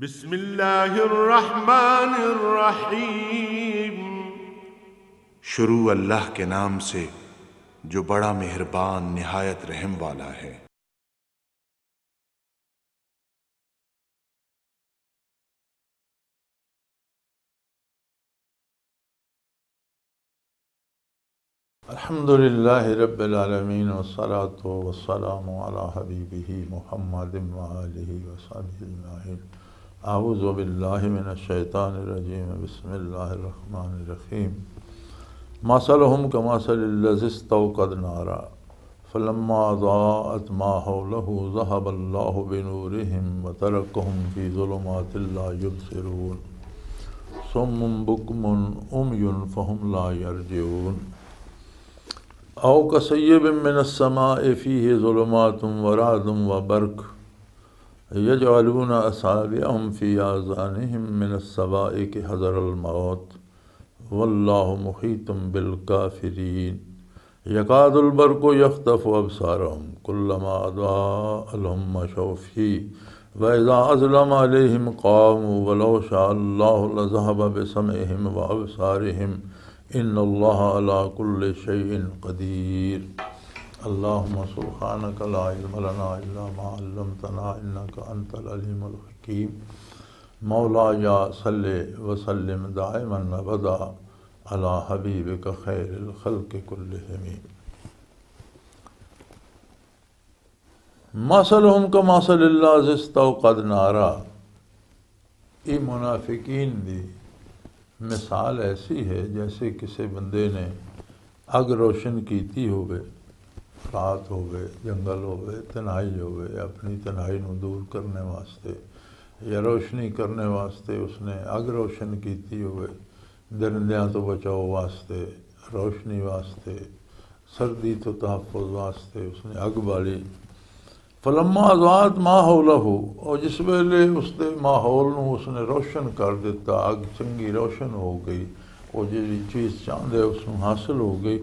بسم اللہ الرحمن الرحیم۔ شروع اللہ کے نام سے جو بڑا مہربان نہایت رحم والا ہے۔ الحمدللہ رب العالمین والصلاة والسلام علی حبیبہ محمد وآلہ وصحبہ اجمعین۔ اعوذ باللہ من الشیطان الرجیم، بسم اللہ الرحمن الرحیم۔ مثلہم کمثل الذی استوقد نارا فلما اضاءت ما حولہ ذہب اللہ بنورہم وترکہم فی ظلمات لا یبصرون صم بکم عمی فہم لا یرجعون۔ او کصیب من السماء فیہ ظلمات ورعد وبرق یجعلون اصابعهم فی آذانہم من الصواعق حذر الموت واللہ محیط بالکافرین۔ یکاد البرق یخطف ابصارہم کلما اضاء لہم مشوا فیہ واذا اظلم علیہم قاموا ولو شاء اللہ لذہب بسمعہم وابصارہم ان اللہ علی کل شیء قدیر۔ اللہم سبحانک لا علم لنا الا ما علمتنا انک انت العلیم الحکیم۔ مولایا صلی وسلم دائما ابدا علی حبیبک خیر الخلق کلہم۔ مثلہم کمثل الذی استوقد نارا، یہ منافقین دی مثال ایسی ہے جیسے کسی بندے نے اگ روشن کیتی ہوئے، رات ہوئے، جنگل ہوئے، تنہائی ہوئے، اپنی تنہائی نو دور کرنے واسطے یا روشنی کرنے واسطے اس نے اگ روشن کیتی ہوئے، درندیاں تو بچاؤ واسطے، روشنی واسطے، سردی تو تحفظ واسطے اس نے اگ بالی۔ فلما اضاءت ما حولہ، اور جس ویلے اس دے ماحول نو اس نے روشن کر دیتا، اگ چنگی روشن ہو گئی، وہ جی چیز چاہندے اس نو حاصل ہو گئی۔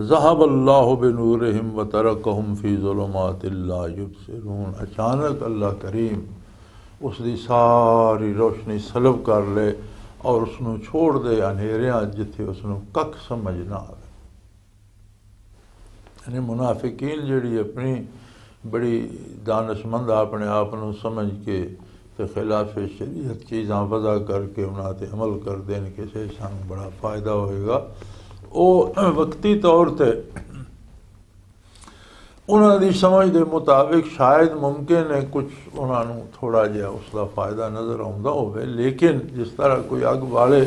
ذہب اللہ بنورہم وترکہم فی ظلمات لا یبصرون، اچانک اللہ کریم اس دی ساری روشنی سلب کر لے اور اس نو چھوڑ دے اندھیریاں جتھے اس نو کک سمجھ نہ آئے۔ یعنی منافقین جڑی اپنی بڑی دانشمند اپنے آپ نو سمجھ کے تے خلاف شریعت چیزاں وضع کر کے انہاں تے عمل کر دین کسے سان بڑا فائدہ ہوئے گا، او وقتی طور تے انہاں دی سمجھ دے مطابق شاید ممکن ہے کچھ انہاں نو تھوڑا جہا اس دا فائدہ نظر آਉਂਦਾ ہوئے، لیکن جس طرح کوئی اگ والے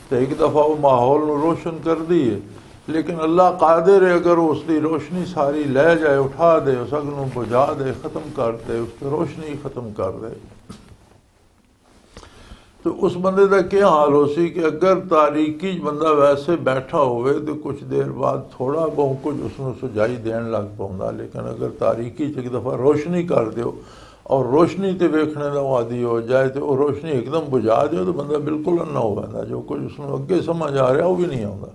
تے ایک دفعہ وہ ماحول نو روشن کر دیے، لیکن اللہ قادر ہے اگر اس دی روشنی ساری لے جائے، اٹھا دے، اس اگ نو بجھا دے، ختم کر دے، اس کی روشنی ختم کر دے، تو اس بندے دا کیا حال ہو سی کہ اگر تاریکی بندہ ویسے بیٹھا ہوئے تو کچھ دیر بعد تھوڑا بہت کچھ اس نو سجائی دین لگ پاؤں، لیکن اگر تاریکی ایک دفعہ روشنی کر دیو اور روشنی تے ویکھنے دا عادی ہو جائے تو وہ روشنی ایک دم بجھا دیو تو بندہ بالکل انا ہو جاتا، جو کچھ اس نو اگے سمجھ آ رہا وہ بھی نہیں آتا۔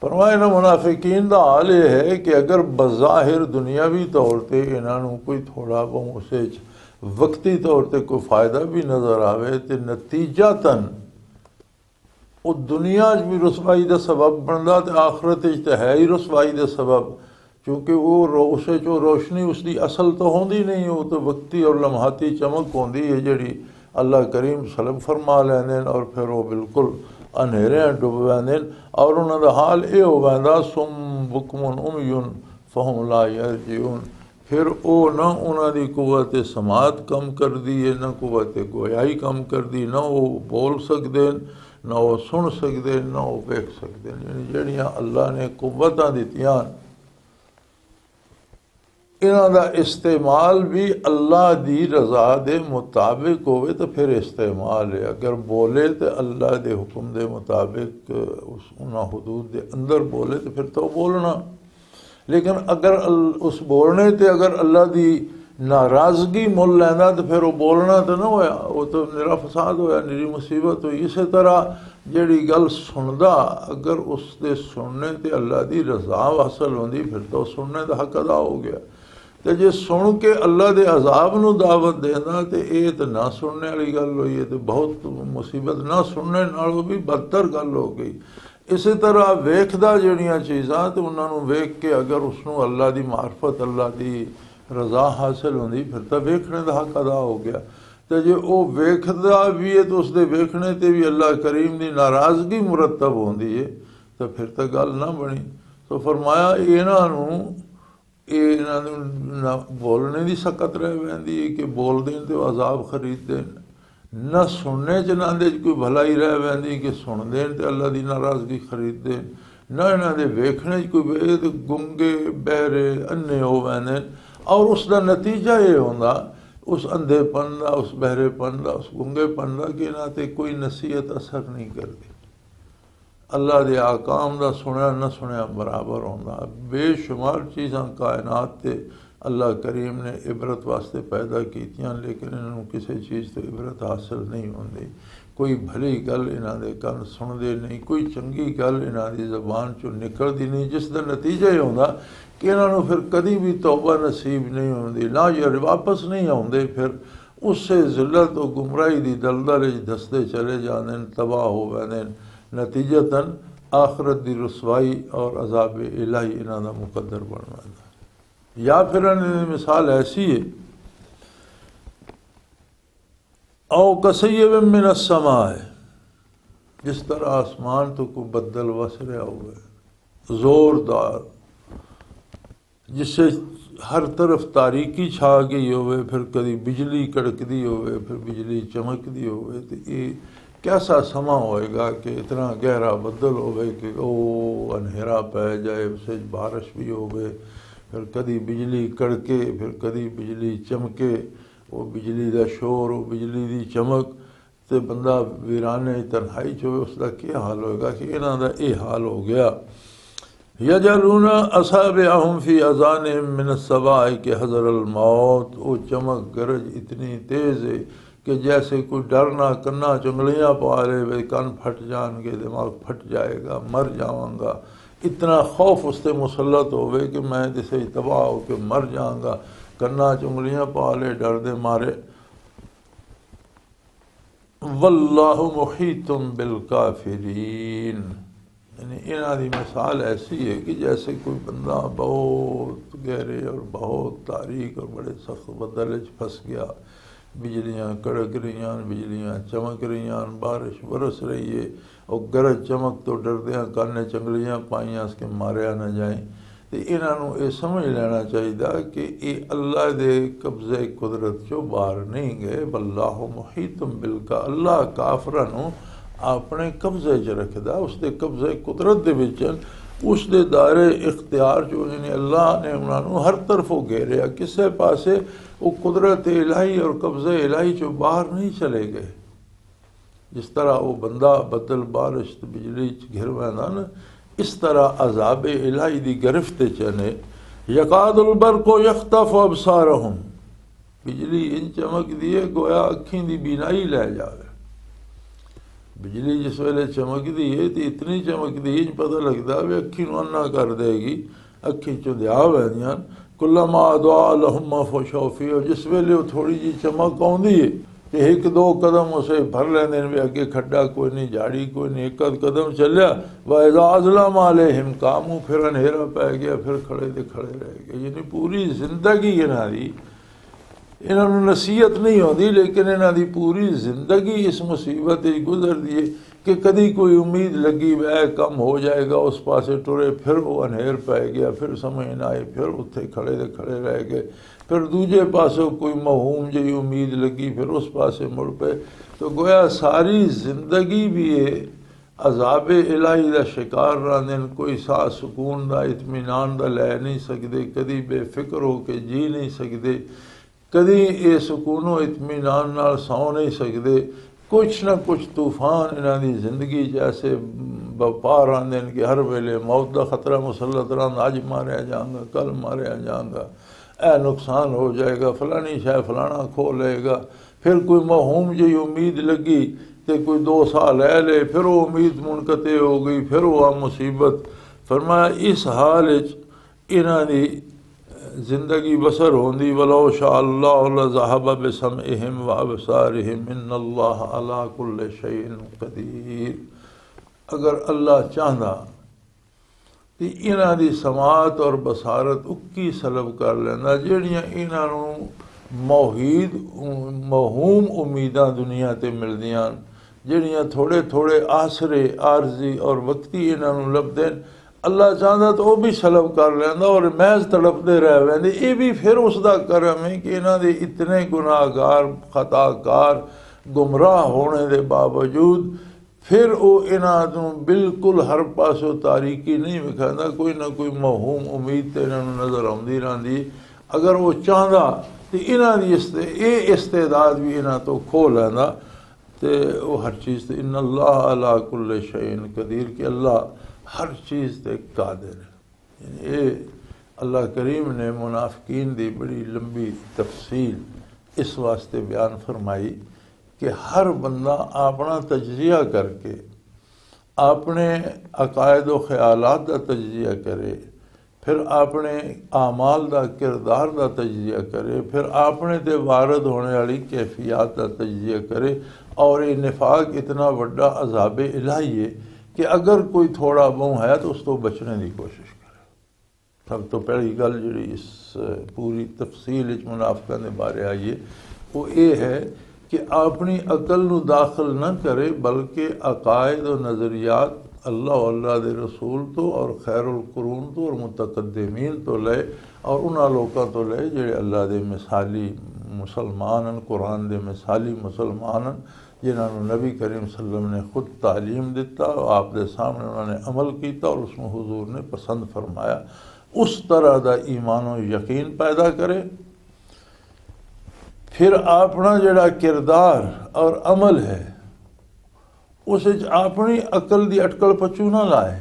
فرمایا نا منافقین دا حال یہ ہے کہ اگر بظاہر دنیاوی طور تے انہاں نو کوئی تھوڑا بہت اسے وقتی طور تے کوئی فائدہ بھی نظر آوے تے نتیجتاً وہ دنیا بھی رسوائی دا سبب بندا تے آخرت تے ہے ہی رسوائی دا سبب، کیونکہ وہ اسے جو روشنی اس دی اصل تو ہوندی نہیں، وہ تو وقتی اور لمحاتی چمک ہوندی ہے جڑی اللہ کریم سلب فرما لیندن اور پھر وہ بالکل اندھیریاں ڈب ویندے، اور انہاں دا حال یہ ہو ویندا صم بکم عمی فہم لا یرجعون۔ پھر او نہ انہاں دی قوت سماعت کم کر دی ہے، نہ قوت گویائی کم کر دی، نہ وہ بول سکدے، نہ وہ سن سکدے، نہ وہ ویکھ سکدے۔ یعنی جڑیاں اللہ نے قوتاں دتیاں انہاں دا استعمال بھی اللہ دی رضا دے مطابق ہوئے تو پھر استعمال ہے، اگر بولے تو اللہ دے حکم دے مطابق انہاں حدود دے اندر بولے تو پھر تو بولنا، لیکن اگر اس بولنے تے اگر اللہ دی ناراضگی مول لینا تو پھر وہ بولنا تو نہ ہویا، وہ تو نرا فساد ہویا، نری مصیبت ہوئی۔ اسی طرح جیڑی گل سندا اگر اس دے سننے تے اللہ دی رضا حاصل ہوندی پھر تو سننے دا حق ادا ہو گیا، تے جے سن کے اللہ دے عذاب نو دعوت دینا تے اے تے نہ سننے والی گل ہوئی ہے، تے بہت مصیبت، نہ سننے نالوں بھی بدتر گل ہو گئی۔ اسی طرح ویکھدا جڑیاں چیزاں تے انہاں نو ویکھ کے اگر اس نو اللہ دی معرفت، اللہ دی رضا حاصل ہوندی، پھر تو ویکھنے دا حق ادا ہو گیا۔ تے جے او ویکھدا بھی ہے تو اس دے ویکھنے تے بھی اللہ کریم دی ناراضگی مرتب ہوندی ہے، تو پھر تو گل نہ بنی۔ تو فرمایا انہاں نو بولنے دی سکت رہ ویندی ہے کہ بول دین تے عذاب خرید دین، نہ سننے چ نہ دے کوئی بھلائی رہ ویندی کہ سن دین تے اللہ دی ناراضگی خرید دین، نہ انہاں دے ویکھنے چ کوئی گنگے بہرے انے ہو ویندے، اور اس دا نتیجہ یہ ہوندا اس اندھے پن دا، اس بہرے پن دا، اس گنگے پن دا کہ انہاں تے کوئی نصیحت اثر نہیں کردی۔ اللہ دے آکام دا سنیا نہ سنیا برابر ہوندا۔ بے شمار چیزاں کائنات تے اللہ کریم نے عبرت واسطے پیدا کیتیاں، لیکن انہوں کسی چیز تو عبرت حاصل نہیں ہوندی۔ کوئی بھلی گل انہاں دے کن سندے نہیں، کوئی چنگی گل انہاں دی زبان چوں نکلدی نہیں، جس دا نتیجہ یہ ہوندا کہ انہاں نوں پھر کدی بھی توبہ نصیب نہیں ہوندی، نہ یہ واپس نہیں آوندے، پھر اس سے ذلت و گمراہی دی دلدل وچ دستے چلے جاندے، تباہ ہو ویندے، نتیجتاً آخرت دی رسوائی اور عذاب الہی انہاں دا مقدر بن ویندا۔ یا پھر انہاں دی مثال ایسی ہے، او کصیب من السماء، جس طرح آسمان تو کوئی بدل وس رہا ہوئے زوردار، جس سے ہر طرف تاریکی چھا گئی ہوئے، پھر کدی بجلی کڑکدی ہوئے، پھر بجلی چمکدی ہوئے، تو یہ کیسا سما ہوئے گا کہ اتنا گہرا بدل ہوئے کہ او انہیرا پہ جائے، اسے بارش بھی ہوئے، پھر کدی بجلی کڑکے، پھر کدی بجلی چمکے، وہ بجلی دا شور، وہ بجلی دی چمک، تے بندہ ویرانے تنہائی چوے، اس دا کیا حال ہوئے گا کہ انہاں دا اے حال ہو گیا۔ یجعلون اصابعہم فی اذانہم من الصواع کہ حذر الموت، وہ چمک گرج اتنی تیز ہے کہ جیسے کوئی ڈرنا کنا چنگلیاں پا لے وے، کن پھٹ جان گے، دماغ پھٹ جائے گا، مر جاواں گا، اتنا خوف اس تے مسلط ہوئے کہ میں جسے تباہ ہو کے مر جاؤں گا، کنا چنگلیاں پا لے ڈر دے مارے۔ واللہ محیط بالکافرین، یعنی انہاں دی مثال ایسی ہے کہ جیسے کوئی بندہ بہت گہرے اور بہت تاریک اور بڑے سخت بدل وچ پھنس گیا، بجلیاں کڑک رہیاں، بجلیاں چمک رہیاں، بارش برس رہی ہے، اور گرج چمک تو ڈردیاں کانے چنگلیاں پائیاں اس کے ماریا نہ جائیں۔ تو انہاں نوں یہ سمجھ لینا چاہیے کہ یہ اللہ دے قبضے قدرت چو باہر نہیں گئے، واللہ محیط بالکا، اللہ کافراں نوں اپنے قبضے چ رکھدا، اس دے قبضے قدرت دے وچ، اس دے دائرے اختیار جو یعنی اللہ نے انہاں نوں ہر طرفوں گھیریا، کسے پاسے وہ قدرت الہی اور قبضے الہی چو باہر نہیں چلے گئے۔ جس طرح وہ بندہ بدل بارش بجلی گھر ویندا نا، اس طرح عذاب الہی دی گرفت چنے، یقاد البرق یخطف ابصارہم، بجلی ان چمک دیے گویا اکھیں دی بینائی لے جاوے۔ بجلی جس ویلے چمک دی ہے تو اتنی چمک دی پتہ لگتا ہے اکھی نو انا کر دے گی، اکھی چندیا ویندیاں، کلما اضاء لہم ما فشوا فیہ، جس ویلے وہ تھوڑی جی چمک آوندی ہے کہ ایک دو قدم اسے بھر لیندے بھی، اگے کھڈا کوئی نہیں، جھاڑی کوئی نہیں، ایک قدم چلیا، وَإِذَا أَظْلَمَ عَلَيْهِمْ قَامُوا، پھر انہیرا پہ گیا، پھر کھڑے دے کھڑے رہ گئے۔ یعنی پوری زندگی انہاں دی، انہاں نوں نصیحت نہیں ہوندی، لیکن انہاں دی پوری زندگی اس مصیبت گزر دیے کہ کدی کوئی امید لگی اے کم ہو جائے گا، اس پاسے ٹرے، پھر وہ انہیر پہ گیا، پھر سمجھ نہ آئی، پھر اتھے کھڑے دے کھڑے رہ گئے، پھر دوجے پاسے کوئی موہوم جی امید لگی، پھر اس پاسے مڑ پہ، تو گویا ساری زندگی بھی عذاب الہی دا شکار رہندن، کوئی سا سکون دا اطمینان دا لے نہیں سکدے، کدی بے فکر ہو کے جی نہیں سکدے، کدی یہ سکون و اطمینان نال سو نہیں سکدے، کچھ نہ کچھ طوفان انہاں دی زندگی جیسے بپا رہندے کہ ہر ویلے موت دا خطرہ مسلط رہندا، اج ماریا جاؤں گا، کل ماریا جاؤں گا، اے نقصان ہو جائے گا، فلانی شے فلانا کھو لے گا، پھر کوئی موہوم جی امید لگی تے کوئی 2 سال لے لے، پھر وہ امید منقطع ہو گئی، پھر وہ مصیبت۔ فرمایا اس حال وچ انہاں دی زندگی بسر ہوندی ولو شاء اللہ لذہب بسمعہم وابصارہم ان اللہ علی کل شیء قدیر۔ اگر اللہ چاہندا کہ انہاں دی سماعت اور بصارت اکی سلب کر لیندا جہڑیاں انہاں نوں موہوم امیداں دنیا تے ملدیاں جہڑیاں تھوڑے تھوڑے آسرے عارضی اور وقتی انہاں نوں لبدے، اللہ چاہتا تو وہ بھی سلب کر لینا اور محض تڑپتے رہ ویندے۔ یہ بھی پھر اس دا کرم ہے کہ انہاں دے اتنے گناہ گار خطا کار گمراہ ہونے دے باوجود پھر وہ انہاں تو بالکل ہر پاسوں تاریکی نہیں وکھاندا، کوئی نہ کوئی موہوم امید تے انہاں نوں نظر آندی رہندی۔ اگر وہ چاہتا تو انہاں دی استعداد بھی انہاں تو کھو لیندا تے وہ ہر چیز تے ان اللہ علی کل شیء قدیر کہ اللہ ہر چیز تے قادر ہے۔ یعنی یہ اللہ کریم نے منافقین دی بڑی لمبی تفصیل اس واسطے بیان فرمائی کہ ہر بندہ اپنا تجزیہ کر کے اپنے عقائد و خیالات دا تجزیہ کرے، پھر اپنے اعمال دا کردار دا تجزیہ کرے، پھر اپنے تے وارد ہونے والی کیفیات دا تجزیہ کرے۔ اور یہ نفاق اتنا بڑا عذاب الہی ہے کہ اگر کوئی تھوڑا بہت ہے تو اس تو بچنے دی کوشش کرے۔ سب تو پہلی گل جڑی اس پوری تفصیل منافقاں دے بارے آئی ہے وہ یہ ہے کہ اپنی عقل نو داخل نہ کرے بلکہ عقائد و نظریات اللہ و اللہ دے رسول تو اور خیر القرون تو اور متقدمین تو لے اور انہاں لوکاں تو لے جڑے اللہ دے مثالی مسلمان قرآن دے مثالی مسلمان جنہاں نو نبی کریم صلی اللہ علیہ وسلم نے خود تعلیم دیتا اور آپ دے سامنے انہوں نے عمل کیتا اور اس میں حضور نے پسند فرمایا، اس طرح دا ایمان و یقین پیدا کرے۔ پھر اپنا جڑا کردار اور عمل ہے اس اپنی عقل دی اٹکل پچو نہ لائے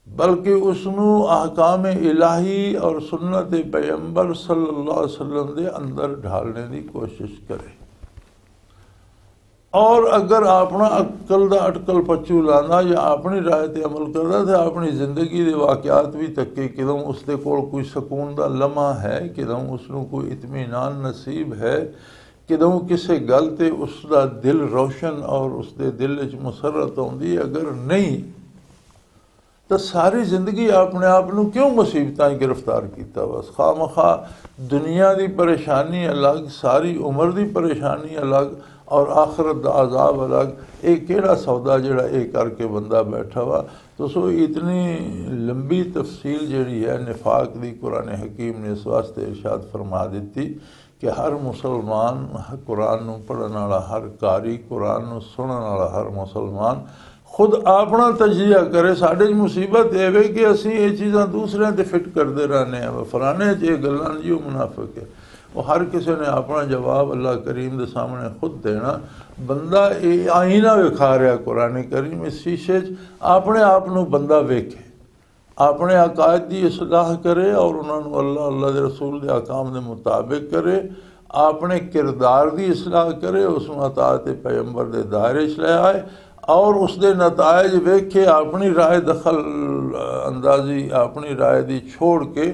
بلکہ اس نو احکام الہی اور سنت پیغمبر صلی اللہ علیہ وسلم دے اندر ڈھالنے دی کوشش کرے۔ اور اگر اپنا عقل دا اٹکل پچو لانا یا اپنی رائے تے عمل کردا تو اپنی زندگی دے واقعات بھی تکے کدوں اس دے کول کوئی سکون دا لمحہ ہے، کدوں اس نو کوئی اطمینان نصیب ہے، کدوں کسے گل تے اس دا دل روشن اور اس دے دل وچ مسرت ہوندی۔ اگر نہیں تو ساری زندگی اپنے آپ نو کیوں مصیبتاں گرفتار کیتا؟ بس خواہ مخواہ دنیا دی پریشانی الگ، ساری عمر دی پریشانی الگ اور آخرت دا عذاب الگ، ایک کیڑا سودا جڑا ایک کر کے بندہ بیٹھا ہوا۔ تو سو اتنی لمبی تفصیل جڑی ہے نفاق دی قرآن حکیم نے اس واسطے ارشاد فرما دیتی کہ ہر مسلمان قرآن نو پڑھن والا، ہر قاری قرآن نو سنن والا ہر مسلمان خود اپنا تجزیہ کرے۔ ساڈے مصیبت یہ ہے کہ اسی یہ چیزاں دوسرے تے فٹ کرتے رہنے ہیں، فلانے یہ گلاں جی وہ منافق ہے۔ وہ ہر کسی نے اپنا جواب اللہ کریم دے سامنے خود دینا۔ بندہ یہ آئینہ وکھا رہا قرآن کریم، اس شیشے اپنے آپ نو بندہ ویکھے، اپنے عقائد دی اصلاح کرے اور انہوں نے اللہ دے رسول دے احکام دے مطابق کرے، اپنے کردار دی اصلاح کرے، اس میں اطاعت پیغمبر دے دائرے چ لے آئے اور اس دے نتائج ویکھے، اپنی رائے دخل اندازی اپنی رائے دی چھوڑ کے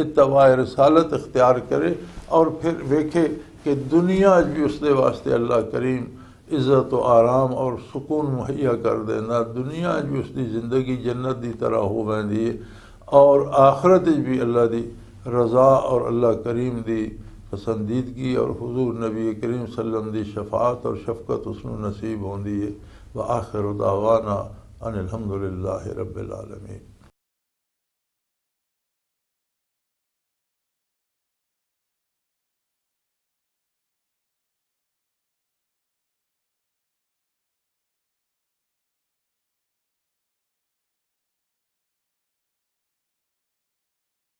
اتباع رسالت اختیار کرے اور پھر ویکھے کہ دنیا بھی اس دے واسطے اللہ کریم عزت و آرام اور سکون مہیا کر دینا، دنیا بھی اس دی زندگی جنت دی طرح ہو ویندی ہے اور آخرت بھی اللہ دی رضا اور اللہ کریم دی پسندیدگی اور حضور نبی کریم صلی اللہ علیہ وسلم دی شفاعت اور شفقت اس نو نصیب ہوندی ہے۔ وآخر دعوانا ان الحمدللہ رب العالمین۔